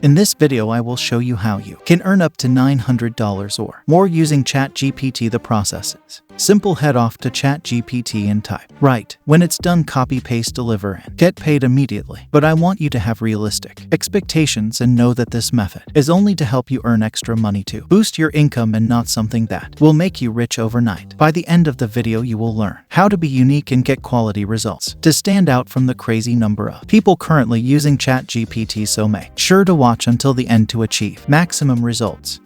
In this video I will show you how you can earn up to $900 or more using Chat GPT. The process is simple. Head off to Chat GPT and type "write." When it's done, copy, paste, deliver, and get paid immediately. But I want you to have realistic expectations and know that this method is only to help you earn extra money to boost your income and not something that will make you rich overnight. By the end of the video you will learn how to be unique and get quality results to stand out from the crazy number of people currently using Chat GPT. So make sure to watch until the end to achieve maximum results.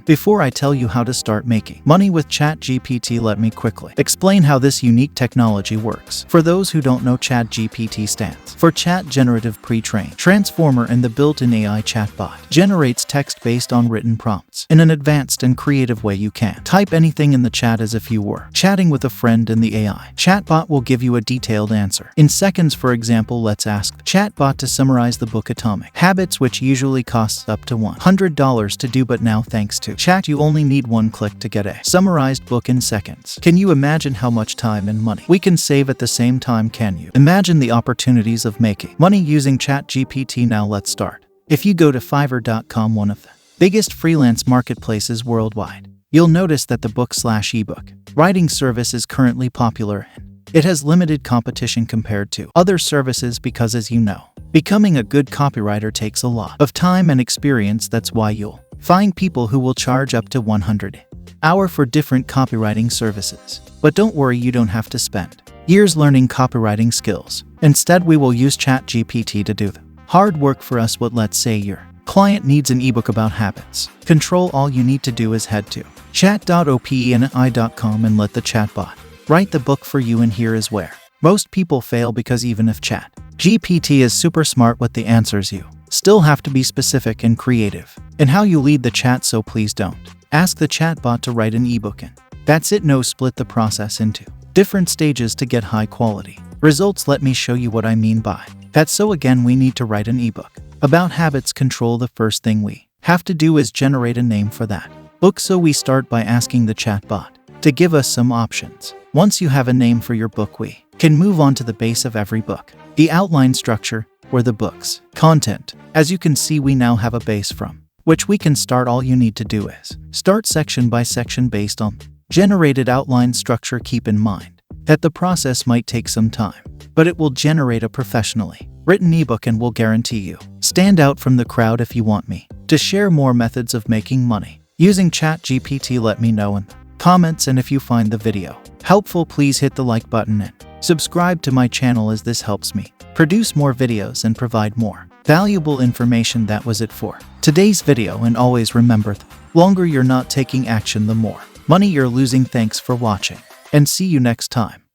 Before I tell you how to start making money with Chat GPT, let me quickly explain how this unique technology works. For those who don't know, Chat GPT stands for Chat Generative Pre-trained Transformer, and the built-in AI chatbot generates text based on written prompts in an advanced and creative way. You can type anything in the chat as if you were chatting with a friend, and the AI chatbot will give you a detailed answer in seconds. For example, let's ask chatbot to summarize the book Atomic Habits, which usually costs up to $100 to do, but now thanks to Chat you only need one click to get a summarized book in seconds. Can you imagine how much time and money we can save at the same time? Can you imagine the opportunities of making money using Chat GPT? Now let's start. If you go to Fiverr.com, one of the biggest freelance marketplaces worldwide, you'll notice that the book/ebook writing service is currently popular, and it has limited competition compared to other services because, as you know, becoming a good copywriter takes a lot of time and experience. That's why you'll find people who will charge up to $100 an hour for different copywriting services. But don't worry, you don't have to spend years learning copywriting skills. Instead, we will use Chat GPT to do the hard work for us. Let's say your client needs an ebook about habits control. All you need to do is head to chat.openai.com and let the chatbot write the book for you. And here is where most people fail, because even if Chat GPT is super smart with the answers, you still have to be specific and creative in how you lead the chat. So please don't ask the chatbot to write an ebook, and that's it. No, split the process into different stages to get high quality results. Let me show you what I mean by that. So again, we need to write an ebook about habits control. The first thing we have to do is generate a name for that book. So we start by asking the chatbot to give us some options. Once you have a name for your book, we can move on to the base of every book, the outline structure, or the book's content. As you can see, we now have a base from which we can start. All you need to do is start section by section based on generated outline structure. Keep in mind that the process might take some time, but it will generate a professionally written ebook and will guarantee you stand out from the crowd. If you want me to share more methods of making money using Chat GPT, let me know in the comments. And if you find the video helpful, please hit the like button and subscribe to my channel, as this helps me produce more videos and provide more valuable information. That was it for today's video, and always remember, the longer you're not taking action, the more money you're losing. Thanks for watching, and see you next time.